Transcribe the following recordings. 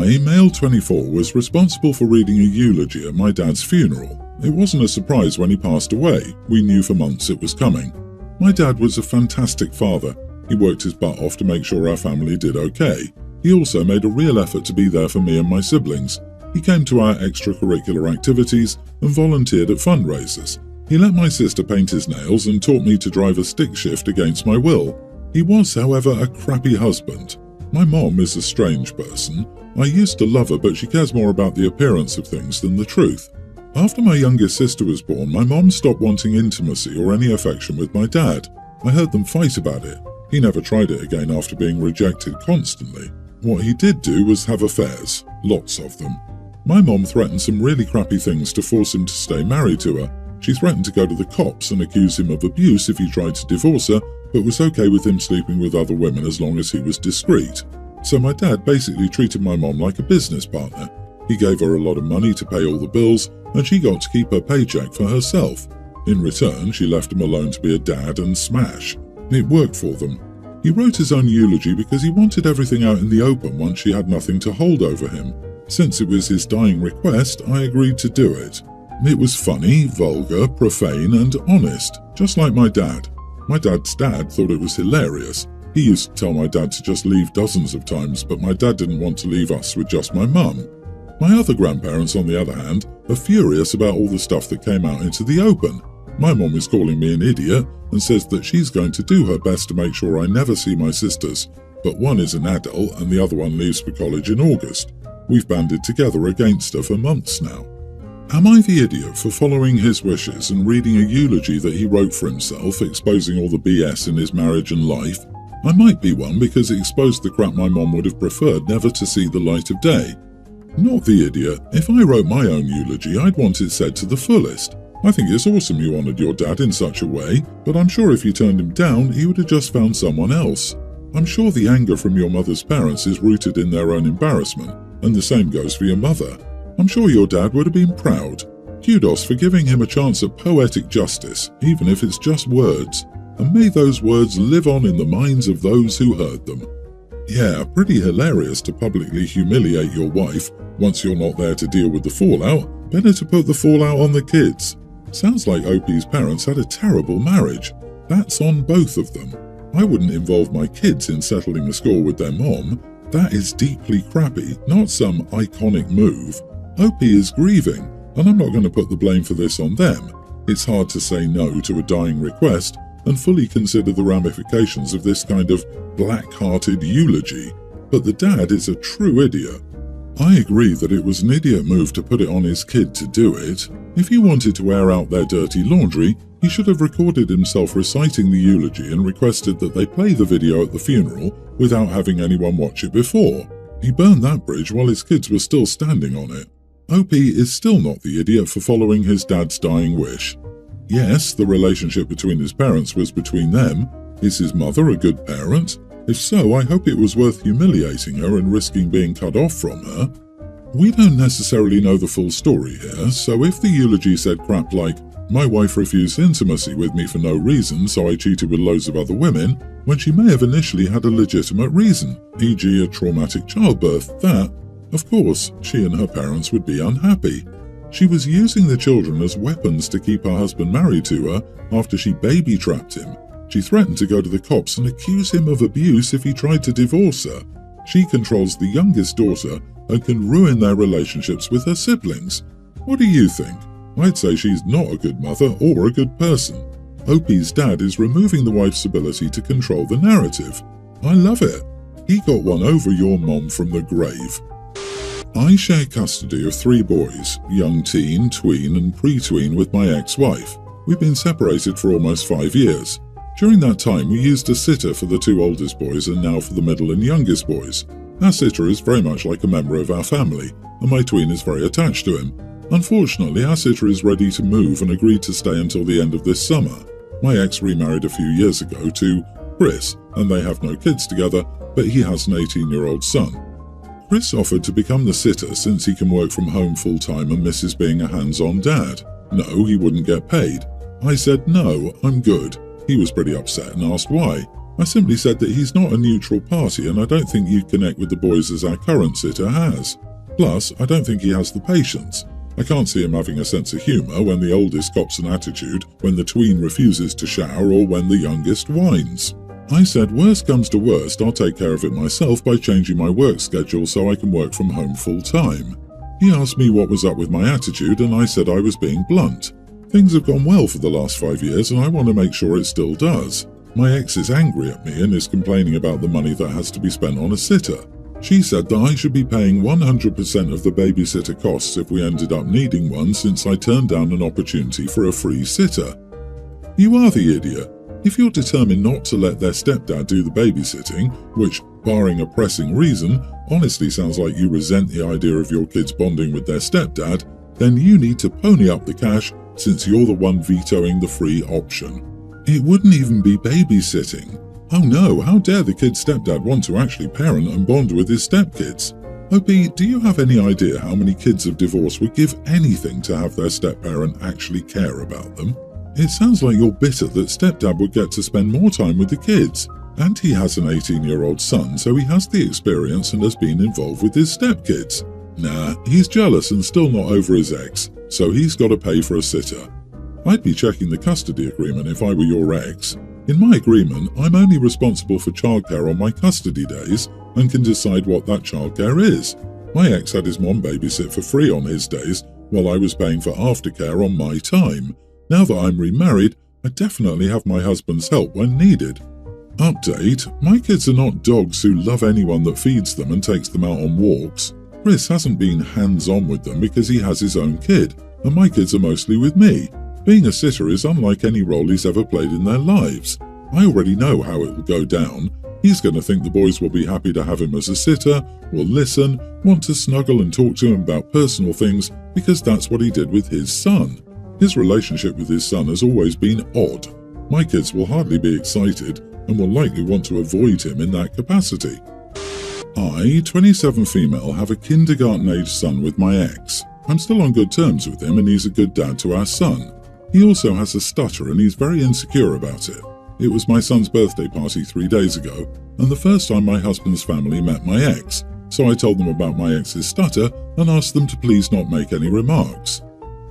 I, male 24, was responsible for reading a eulogy at my dad's funeral. It wasn't a surprise when he passed away. We knew for months it was coming. My dad was a fantastic father. He worked his butt off to make sure our family did okay. He also made a real effort to be there for me and my siblings. He came to our extracurricular activities and volunteered at fundraisers. He let my sister paint his nails and taught me to drive a stick shift against my will. He was, however, a crappy husband. My mom is a strange person. I used to love her, but she cares more about the appearance of things than the truth. After my youngest sister was born, my mom stopped wanting intimacy or any affection with my dad. I heard them fight about it. He never tried it again after being rejected constantly. What he did do was have affairs, lots of them. My mom threatened some really crappy things to force him to stay married to her. She threatened to go to the cops and accuse him of abuse if he tried to divorce her, but was okay with him sleeping with other women as long as he was discreet. So my dad basically treated my mom like a business partner. He gave her a lot of money to pay all the bills, and she got to keep her paycheck for herself. In return, she left him alone to be a dad and smash. It worked for them. He wrote his own eulogy because he wanted everything out in the open once she had nothing to hold over him. Since it was his dying request, I agreed to do it. It was funny, vulgar, profane, and honest, just like my dad. My dad's dad thought it was hilarious. He used to tell my dad to just leave dozens of times, but my dad didn't want to leave us with just my mum. My other grandparents, on the other hand, are furious about all the stuff that came out into the open. My mum is calling me an idiot and says that she's going to do her best to make sure I never see my sisters, but one is an adult and the other one leaves for college in August. We've banded together against her for months now. Am I the idiot for following his wishes and reading a eulogy that he wrote for himself, exposing all the BS in his marriage and life? I might be one because it exposed the crap my mom would have preferred never to see the light of day. Not the idiot. If I wrote my own eulogy, I'd want it said to the fullest. I think it's awesome you honoured your dad in such a way, but I'm sure if you turned him down, he would have just found someone else. I'm sure the anger from your mother's parents is rooted in their own embarrassment, and the same goes for your mother. I'm sure your dad would have been proud. Kudos for giving him a chance at poetic justice, even if it's just words, and may those words live on in the minds of those who heard them. Yeah, pretty hilarious to publicly humiliate your wife once you're not there to deal with the fallout. Better to put the fallout on the kids. Sounds like OP's parents had a terrible marriage. That's on both of them. I wouldn't involve my kids in settling the score with their mom. That is deeply crappy, not some iconic move. OP is grieving, and I'm not going to put the blame for this on them. It's hard to say no to a dying request and fully consider the ramifications of this kind of black-hearted eulogy, but the dad is a true idiot. I agree that it was an idiot move to put it on his kid to do it. If he wanted to air out their dirty laundry, he should have recorded himself reciting the eulogy and requested that they play the video at the funeral without having anyone watch it before. He burned that bridge while his kids were still standing on it. OP is still not the idiot for following his dad's dying wish. Yes, the relationship between his parents was between them. Is his mother a good parent? If so, I hope it was worth humiliating her and risking being cut off from her. We don't necessarily know the full story here, so if the eulogy said crap like, "My wife refused intimacy with me for no reason, so I cheated with loads of other women," when she may have initially had a legitimate reason, e.g. a traumatic childbirth, that, of course, she and her parents would be unhappy. She was using the children as weapons to keep her husband married to her after she baby-trapped him. She threatened to go to the cops and accuse him of abuse if he tried to divorce her. She controls the youngest daughter and can ruin their relationships with her siblings. What do you think? I'd say she's not a good mother or a good person. OP's dad is removing the wife's ability to control the narrative. I love it. He got one over your mom from the grave. I share custody of 3 boys, young teen, tween and pre-tween, with my ex-wife. We've been separated for almost 5 years. During that time, we used a sitter for the 2 oldest boys and now for the middle and youngest boys. Our sitter is very much like a member of our family, and my tween is very attached to him. Unfortunately, our sitter is ready to move and agreed to stay until the end of this summer. My ex remarried a few years ago to Chris, and they have no kids together, but he has an 18-year-old son. Chris offered to become the sitter since he can work from home full-time and misses being a hands-on dad. No, he wouldn't get paid. I said, no, I'm good. He was pretty upset and asked why. I simply said that he's not a neutral party and I don't think you'd connect with the boys as our current sitter has. Plus, I don't think he has the patience. I can't see him having a sense of humour when the oldest cops an attitude, when the tween refuses to shower, or when the youngest whines. I said worst comes to worst, I'll take care of it myself by changing my work schedule so I can work from home full time. He asked me what was up with my attitude and I said I was being blunt. Things have gone well for the last 5 years and I want to make sure it still does. My ex is angry at me and is complaining about the money that has to be spent on a sitter. She said that I should be paying 100% of the babysitter costs if we ended up needing one since I turned down an opportunity for a free sitter. You are the idiot. If you're determined not to let their stepdad do the babysitting, which, barring a pressing reason, honestly sounds like you resent the idea of your kids bonding with their stepdad, then you need to pony up the cash since you're the one vetoing the free option. It wouldn't even be babysitting. Oh no, how dare the kid's stepdad want to actually parent and bond with his stepkids? OP, do you have any idea how many kids of divorce would give anything to have their stepparent actually care about them? It sounds like you're bitter that stepdad would get to spend more time with the kids. And he has an 18-year-old son, so he has the experience and has been involved with his stepkids. Nah, he's jealous and still not over his ex, so he's got to pay for a sitter. I'd be checking the custody agreement if I were your ex. In my agreement, I'm only responsible for childcare on my custody days and can decide what that childcare is. My ex had his mom babysit for free on his days while I was paying for aftercare on my time. Now that I'm remarried, I definitely have my husband's help when needed. Update, my kids are not dogs who love anyone that feeds them and takes them out on walks. Chris hasn't been hands-on with them because he has his own kid, and my kids are mostly with me. Being a sitter is unlike any role he's ever played in their lives. I already know how it will go down. He's going to think the boys will be happy to have him as a sitter, will listen, want to snuggle and talk to him about personal things because that's what he did with his son. His relationship with his son has always been odd. My kids will hardly be excited and will likely want to avoid him in that capacity. I, 27 female, have a kindergarten-aged son with my ex. I'm still on good terms with him and he's a good dad to our son. He also has a stutter and he's very insecure about it. It was my son's birthday party 3 days ago, and the first time my husband's family met my ex, so I told them about my ex's stutter and asked them to please not make any remarks.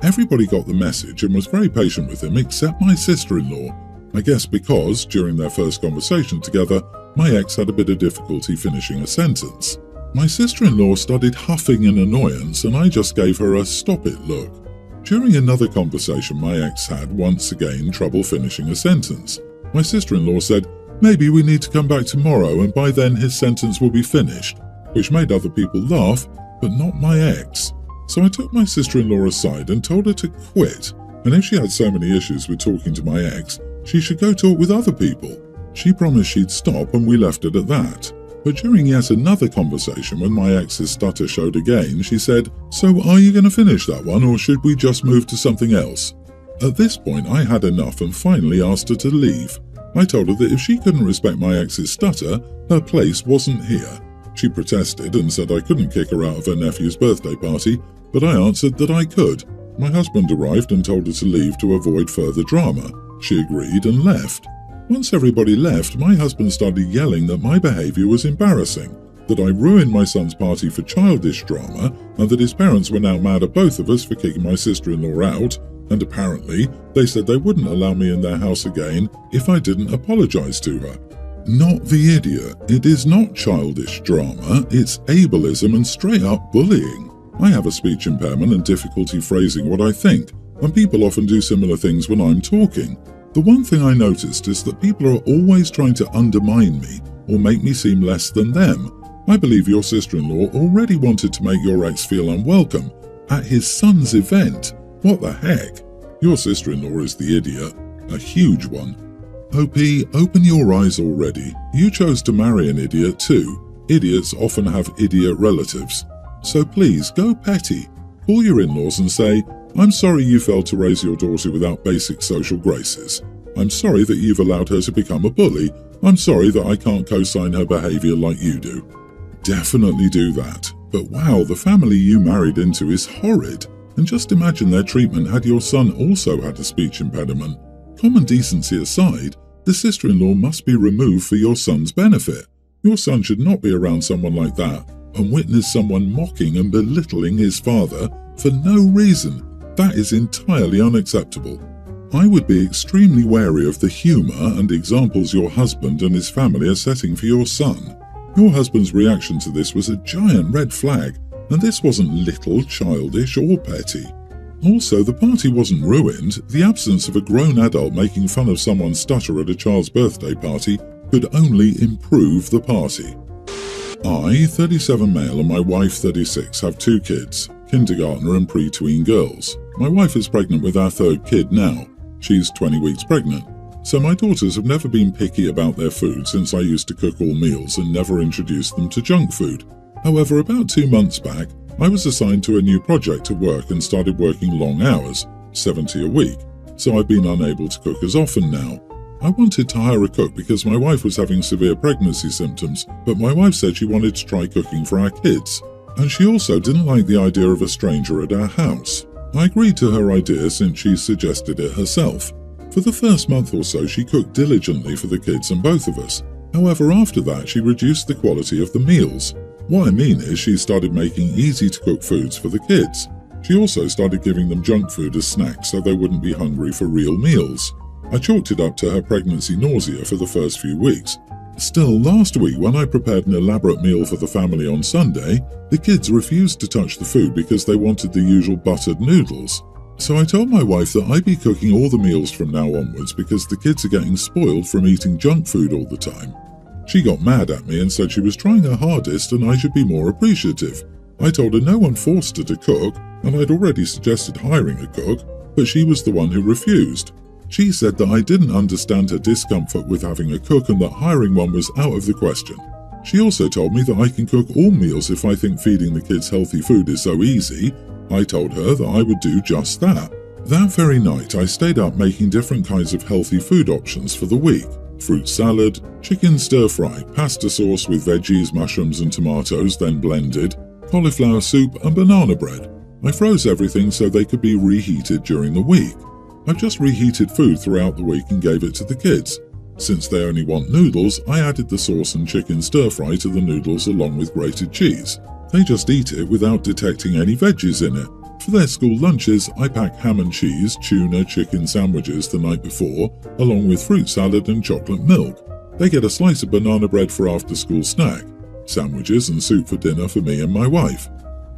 Everybody got the message and was very patient with him except my sister-in-law. I guess because, during their first conversation together, my ex had a bit of difficulty finishing a sentence. My sister-in-law started huffing in annoyance and I just gave her a stop it look. During another conversation my ex had once again trouble finishing a sentence. My sister-in-law said, maybe we need to come back tomorrow and by then his sentence will be finished, which made other people laugh, but not my ex. So I took my sister-in-law aside and told her to quit, and if she had so many issues with talking to my ex, she should go talk with other people. She promised she'd stop and we left it at that. But during yet another conversation when my ex's stutter showed again, she said, so are you going to finish that one or should we just move to something else? At this point I had enough and finally asked her to leave. I told her that if she couldn't respect my ex's stutter, her place wasn't here. She protested and said I couldn't kick her out of her nephew's birthday party, but I answered that I could. My husband arrived and told her to leave to avoid further drama. She agreed and left. Once everybody left, my husband started yelling that my behaviour was embarrassing, that I ruined my son's party for childish drama, and that his parents were now mad at both of us for kicking my sister-in-law out, and apparently they said they wouldn't allow me in their house again if I didn't apologise to her. Not the idiot. It is not childish drama, it's ableism and straight-up bullying. I have a speech impairment and difficulty phrasing what I think, and people often do similar things when I'm talking. The one thing I noticed is that people are always trying to undermine me or make me seem less than them. I believe your sister-in-law already wanted to make your ex feel unwelcome at his son's event. What the heck? Your sister-in-law is the idiot. A huge one. OP, open your eyes already. You chose to marry an idiot too. Idiots often have idiot relatives. So please, go petty. Call your in-laws and say, I'm sorry you failed to raise your daughter without basic social graces. I'm sorry that you've allowed her to become a bully. I'm sorry that I can't co-sign her behaviour like you do. Definitely do that. But wow, the family you married into is horrid. And just imagine their treatment had your son also had a speech impediment. Common decency aside, The sister-in-law must be removed for your son's benefit. Your son should not be around someone like that and witness someone mocking and belittling his father for no reason. That is entirely unacceptable. I would be extremely wary of the humour and examples your husband and his family are setting for your son. Your husband's reaction to this was a giant red flag, and this wasn't little, childish or petty. Also, the party wasn't ruined. The absence of a grown adult making fun of someone's stutter at a child's birthday party could only improve the party. I, 37 male, and my wife, 36, have 2 kids, kindergartner and pre-tween girls. My wife is pregnant with our 3rd kid now. She's 20 weeks pregnant. So my daughters have never been picky about their food since I used to cook all meals and never introduced them to junk food. However, about 2 months back, I was assigned to a new project at work and started working long hours, 70 a week, so I've been unable to cook as often now. I wanted to hire a cook because my wife was having severe pregnancy symptoms, but my wife said she wanted to try cooking for our kids. And she also didn't like the idea of a stranger at our house. I agreed to her idea since she suggested it herself. For the first month or so, she cooked diligently for the kids and both of us. However, after that, she reduced the quality of the meals. What I mean is she started making easy-to-cook foods for the kids. She also started giving them junk food as snacks so they wouldn't be hungry for real meals. I chalked it up to her pregnancy nausea for the first few weeks. Still, last week when I prepared an elaborate meal for the family on Sunday, the kids refused to touch the food because they wanted the usual buttered noodles. So I told my wife that I'd be cooking all the meals from now onwards because the kids are getting spoiled from eating junk food all the time. She got mad at me and said she was trying her hardest and I should be more appreciative. I told her no one forced her to cook, and I'd already suggested hiring a cook, but she was the one who refused. She said that I didn't understand her discomfort with having a cook and that hiring one was out of the question. She also told me that I can cook all meals if I think feeding the kids healthy food is so easy. I told her that I would do just that. That very night I stayed up making different kinds of healthy food options for the week. Fruit salad, chicken stir-fry, pasta sauce with veggies, mushrooms and tomatoes then blended, cauliflower soup and banana bread. I froze everything so they could be reheated during the week. I've just reheated food throughout the week and gave it to the kids. Since they only want noodles, I added the sauce and chicken stir-fry to the noodles along with grated cheese. They just eat it without detecting any veggies in it. For their school lunches, I pack ham and cheese, tuna, chicken sandwiches the night before, along with fruit salad and chocolate milk. They get a slice of banana bread for after-school snack, sandwiches and soup for dinner for me and my wife.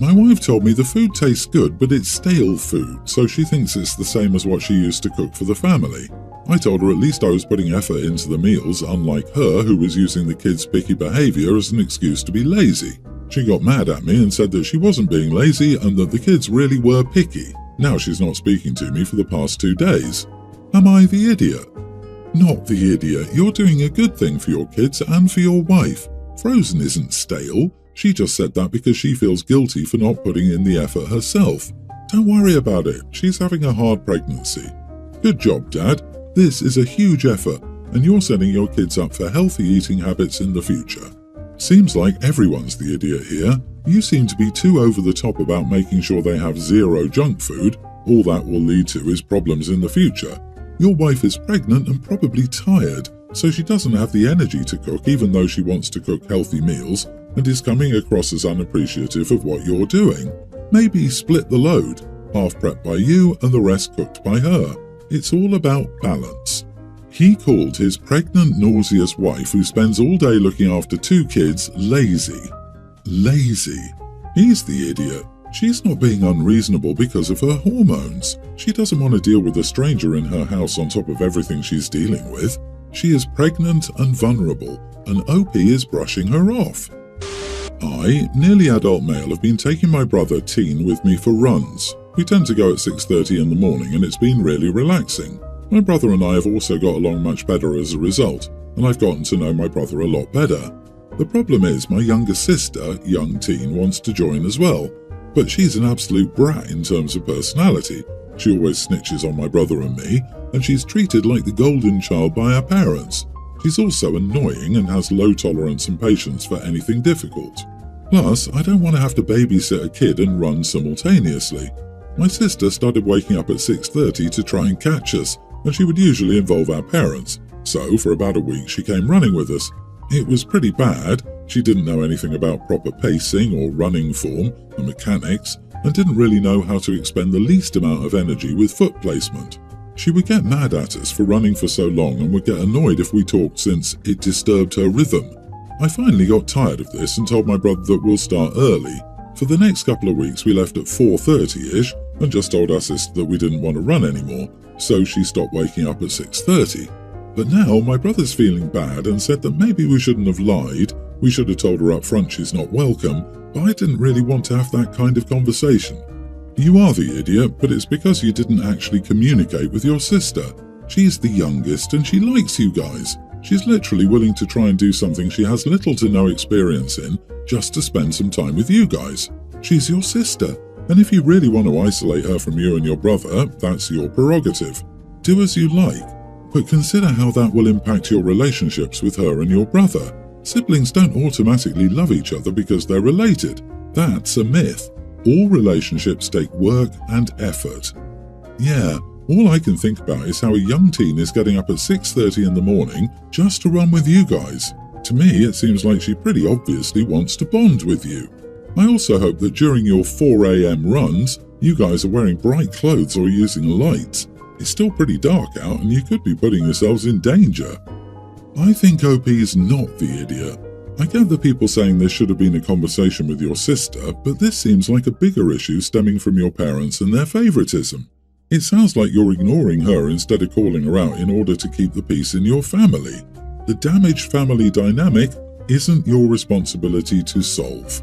My wife told me the food tastes good, but it's stale food, so she thinks it's the same as what she used to cook for the family. I told her at least I was putting effort into the meals, unlike her who was using the kids' picky behaviour as an excuse to be lazy. She got mad at me and said that she wasn't being lazy and that the kids really were picky. Now she's not speaking to me for the past 2 days. Am I the idiot? Not the idiot. You're doing a good thing for your kids and for your wife. Frozen isn't stale. She just said that because she feels guilty for not putting in the effort herself. Don't worry about it. She's having a hard pregnancy. Good job, Dad. This is a huge effort, and you're setting your kids up for healthy eating habits in the future. Seems like everyone's the idiot here. You seem to be too over the top about making sure they have zero junk food. All that will lead to is problems in the future. Your wife is pregnant and probably tired, so she doesn't have the energy to cook even though she wants to cook healthy meals and is coming across as unappreciative of what you're doing. Maybe split the load, half prepped by you and the rest cooked by her. It's all about balance. He called his pregnant, nauseous wife, who spends all day looking after 2 kids, lazy. Lazy. He's the idiot. She's not being unreasonable because of her hormones. She doesn't want to deal with a stranger in her house on top of everything she's dealing with. She is pregnant and vulnerable, and OP is brushing her off. I, nearly adult male, have been taking my brother Teen with me for runs. We tend to go at 6:30 in the morning and it's been really relaxing. My brother and I have also got along much better as a result, and I've gotten to know my brother a lot better. The problem is my younger sister, young Teen, wants to join as well, but she's an absolute brat in terms of personality. She always snitches on my brother and me, and she's treated like the golden child by her parents. She's also annoying and has low tolerance and patience for anything difficult. Plus, I don't want to have to babysit a kid and run simultaneously. My sister started waking up at 6:30 to try and catch us, and she would usually involve our parents, So for about a week she came running with us. It was pretty bad. She didn't know anything about proper pacing or running form and mechanics, and didn't really know how to expend the least amount of energy with foot placement. She would get mad at us for running for so long and would get annoyed if we talked since it disturbed her rhythm. I finally got tired of this and told my brother that we'll start early. For the next couple of weeks we left at 4:30ish and just told our sister that we didn't want to run anymore, so she stopped waking up at 6:30. But now my brother's feeling bad and said that maybe we shouldn't have lied. We should have told her up front she's not welcome, but I didn't really want to have that kind of conversation. You are the idiot, but it's because you didn't actually communicate with your sister. She's the youngest and she likes you guys. She's literally willing to try and do something she has little to no experience in just to spend some time with you guys. She's your sister, and if you really want to isolate her from you and your brother, that's your prerogative. Do as you like. But consider how that will impact your relationships with her and your brother. Siblings don't automatically love each other because they're related. That's a myth. All relationships take work and effort. Yeah, all I can think about is how a young teen is getting up at 6:30 in the morning just to run with you guys. To me, it seems like she pretty obviously wants to bond with you. I also hope that during your 4 a.m. runs, you guys are wearing bright clothes or using lights. It's still pretty dark out and you could be putting yourselves in danger. I think OP's not the idiot. I get the people saying there should have been a conversation with your sister, but this seems like a bigger issue stemming from your parents and their favoritism. It sounds like you're ignoring her instead of calling her out in order to keep the peace in your family. The damaged family dynamic isn't your responsibility to solve.